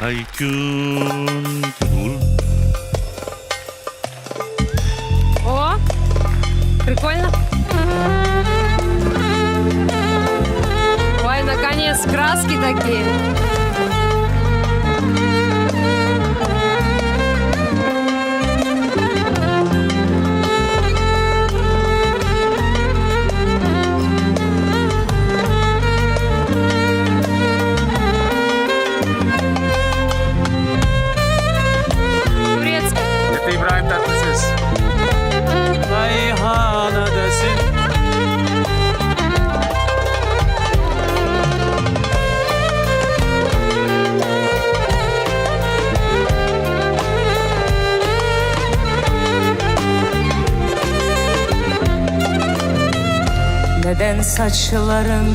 Hay kun kun. О, прикольно. Ой, наконец, краски такие. Турецкий. Это İbrahim Tatlıses. Meyhanedesin. Neden saçların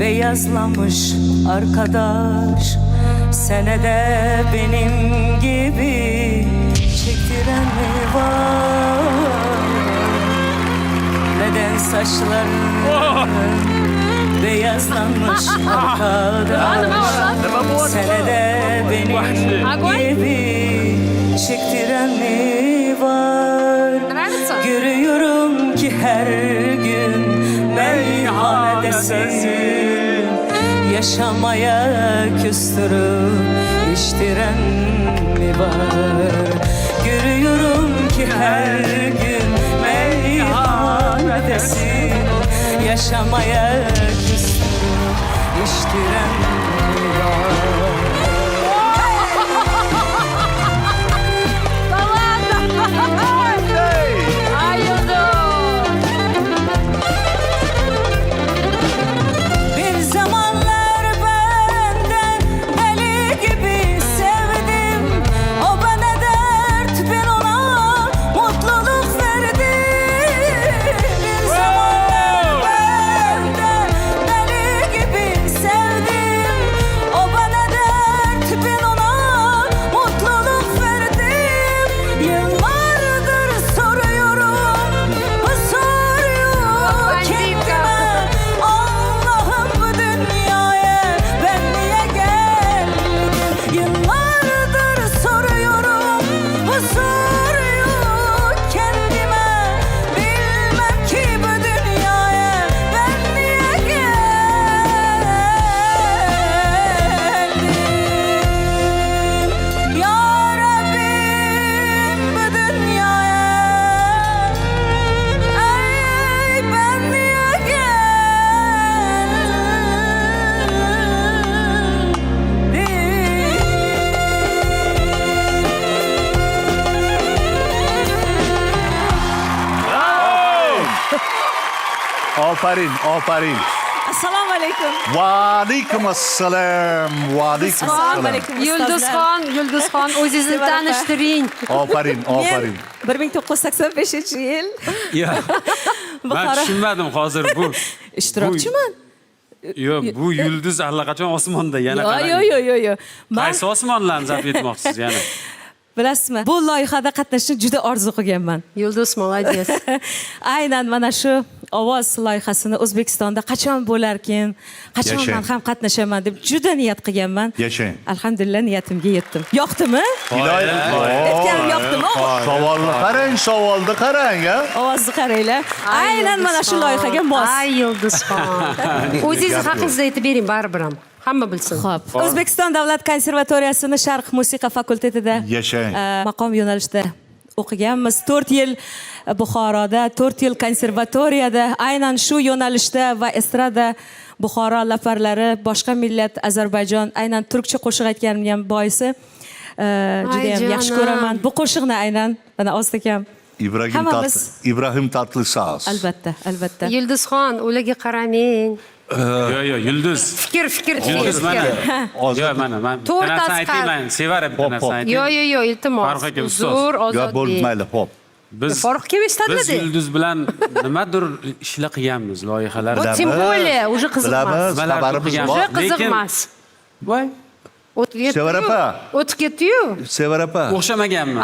beyazlamış arkadaş? Senede benim gibi çektiren mi var? Neden saçların beyazlanmış arkadaş? Senede benim gibi çektiren mi var? Нравится? Görüyorum ki her gün meyhanedesin, yaşamaya küstürüp içtiren mi var? Görüyorum ki her gün meyhanedesin, yaşamaya küstürüp içtiren mi var? Ay Yıldız. Bir zamanlar ben de deli gibi sevdim. O bana dert, ben ona mutluluk verdim. Bir zamanlar ben de deli gibi sevdim. O bana dert, ben ona mutluluk verdim. Yıllardır soruyorum, bu soruyu kendime. Allah'ım bu dünyaya ben niye geldim? Yıllardır soruyorum bu soruyu kendime. Bilmem ki bu dünyaya ben niye geldim? Ya Rabbim bu dünyaya ey ben niye Aferin, aferin. Assalomu alaykum. Ve aleyküm assalam. Ve aleyküm Assalomu assalam. alaykum. Yulduzxon, Yulduzxon, o'zingizni Sevara opa. tanishtiring. Aferin, aferin. Men 1985-yil Ya. Ben Buxoro tushunmadim hozir bu. ishtirokchiman. Yo, bu yulduz allaqachon osmonda yana qarang. Yo. Men Qaysi osmonlarni zabt etmoqchisiz yana? bilasizmi? Bu loyihada qatnashishni juda orzu qilganman. Yulduz, молодец. Aynan mana shu ovoz loyihasini O'zbekistonda qachon bo'larkin, qachon Yashang. men ham qatnashaman deb juda niyat qilganman. Yashang. Alhamdulillah niyatimga yetdim. Yoqdimi? Aytganim yoqdimi? Savolni qarang, savolni qarang, ha? Ovozni qaranglar. Aynan mana shu loyihaga mos. Ay Yulduzxon. O'zingizni haqingizda aytib bering baribir ham. Hamma bilsin. Xo'p. O'zbekiston davlat konservatoriyasini Sharq musiqa fakultetida Yashang. maqom yo'nalishida o'qiganmiz. 4 yil Buxoroda, 4 yil konservatoriyada aynan shu yo'nalishda va estrada Buxoro laparlari, boshqa millat Ozarbayjon, aynan turkcha qo'shiq aytganimga ham boisi juda ham yaxshi jonim. ko'raman. Bu qo'shiqni aynan mana ostakam İbrahim Tatlıses. albatta. Yulduzxon, ularga qaramang. Yo, yulduz. Fikr. Yulduz mana. Ozod. Yo, mana men To'rt bir narsa asqar. aytayman. Sevara bir Hop, narsa hop. aytayman. Yo, iltimos. Farruh aka, ustoz. Uzr, Ya Ozodbek. bo'lmaydi, hop. Biz Farruh kim eshitadi biz dedi? yulduz bilan nimadir ishlar qilganmiz, loyihalar. Bu tем более уже qiziq emas. Bilamiz, xabarimiz Уже bor. Уже qiziq Lekin- emas. Voy. O'tib ketdi. Sevar opa. O'tib ketdi-yu. Sevar opa. O'xshamaganmi?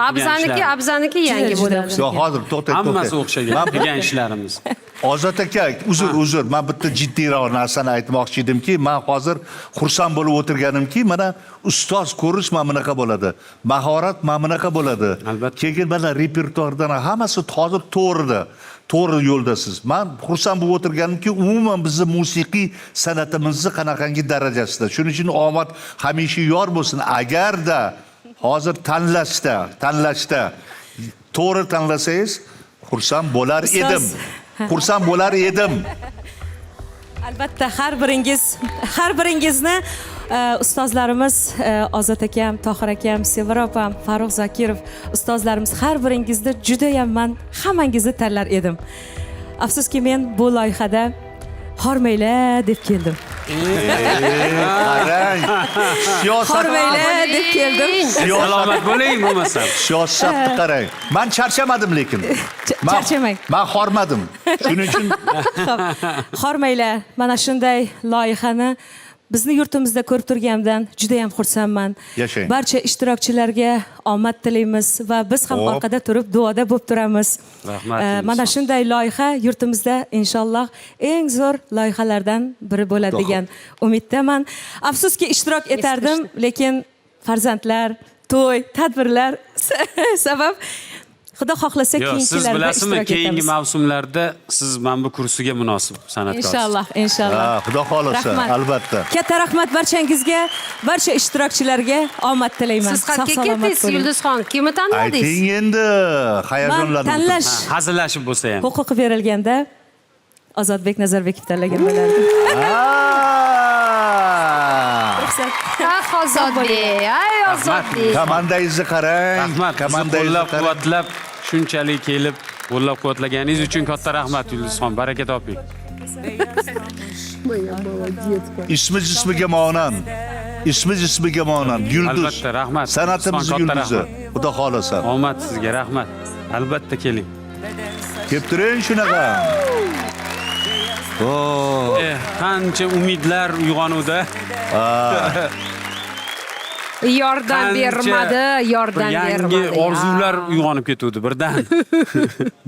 Abzaniki yangi Juda bo'ladi. Yo'q, hozir to'xtang, Hammasi to'xtang. o'xshagan qilgan ishlarimiz. Ozod aka, uzr, men bitta jiddiyroq narsani aytmoqchi edimki, men hozir xursand bo'lib o'tirganimki, mana ustoz ko'rish mana bunaqa bo'ladi. Mahorat mana bunaqa bo'ladi. Albatta. Keyin mana repertuardan hammasi hozir to'g'rida. To'g'ri yo'ldasiz. Men xursand bo'lib o'tirganimki, umuman bizning musiqiy san'atimizni qanaqangi darajasida. Shuning uchun omad hamisha yor bo'lsin. Agarda hozir tanlashda to'g'ri tanlasangiz, xursand bo'lar edim. Xursand bo'lar edim. Albatta har biringizni ustozlarimiz Ozod akam, Tohir akam, Sevar opam, Farruh Zakirov ustozlarimiz har biringizni juda ham men hammangizni tanlar edim. Afsuski men bu loyihada hormaylar deb keldim. Qarang. Siyosat Hormaylar deb keldim. Salomat bo'ling bo'lmasa. siyosatni qarang. Men charchamadim lekin. Charchamang. Men hormadim. Shuning uchun Hormaylar. Mana shunday loyihani bizni yurtimizda ko'rib turganimdan juda ham xursandman. Yashang. Barcha ishtirokchilarga omad tilaymiz va biz ham Hop. orqada turib duoda bo'lib turamiz. Rahmat. Mana shunday loyiha yurtimizda inshaalloh eng zo'r loyihalardan biri bo'ladi degan umiddaman. Afsuski ishtirok etardim, lekin farzandlar, to'y, tadbirlar sabab Xudo xohlasa Yo'q, siz keyingilarda bilasizmi, ishtirok keyingi etamiz. mavsumlarda siz mana bu kursiga munosib san'atkorsiz. Inshaalloh. Ha, Xudo xolasa, Rahmat. albatta. Katta rahmat barchangizga, barcha ishtirokchilarga omad tilayman. Siz qayerga ketdingiz, Yulduzxon? Kimni tanladingiz? Ayting endi, Men hayajonlanib. tanlash Hazillashib bo'lsa ham. huquqi berilganda Ozodbek Nazarbekov tanlagan bo'lardim. Ruxsat. Ozodbek, ay Ozodbek. Komandangizni qarang. Rahmat. Bizni Komandangizni qarang. qo'llab-quvvatlab, shunchalik kelib qo'llab-quvvatlaganingiz uchun katta rahmat Yulduzxon. Baraka toping. Ismiga monand. Ismiga monand. Yulduz. Albatta, rahmat. San'atimiz Katta yulduzi. rahmat. Xudo xolasa. Omad sizga, rahmat. Albatta keling. Kelib turing shunaqa. Oh. Qancha umidlar uyg'onuvda. Yordam bermadi, yordam yangi bermadi. orzular uyg'onib ketuvdi birdan.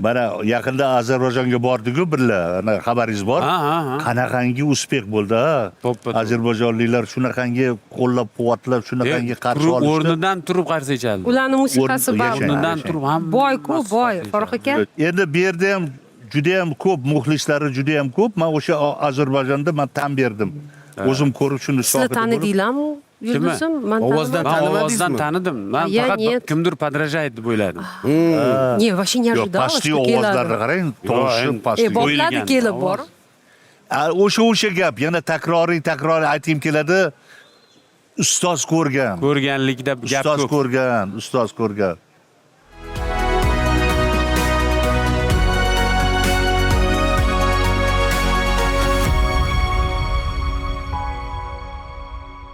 Mana yaqinda Ozarbayjonga bordik-ku birga. Ana xabaringiz bor? Ha. Qanaqangi uspeh bo'ldi, ha? To'ppa-to'p. Ozarbayjonliklar shunaqangi qo'llab-quvvatlab, shunaqangi qarshi olishdi. O'rnidan turib qarshi ichadi. Ularni musiqasi O'rn- bor. yashang. O'rnidan turib ham Boy-ku, boy. Farruh aka. Endi bu yerda ham juda ham ko'p muxlislari juda ham ko'p. Men o'sha Ozarbayjonda men tan berdim. O'zim ko'rib shuni Sizlar shohidi bo'lib. tanidinglarmi? Yulduzim, men Ovozdan Ben tanimadim. ovozdan tanidim. Ben Ya, faqat нет. kimdir подражает deb o'yladim. Не, вообще не Yo'q, ожидала, pastki что ovozlarni keladi. qarang, tovushi pastki. Bopladi Qo'yilgan kelib bor. O'sha gap, yana takroriy aytgim keladi. Ustoz ko'rgan. Ko'rganlikda gap Ustoz ko'p. ko'rgan.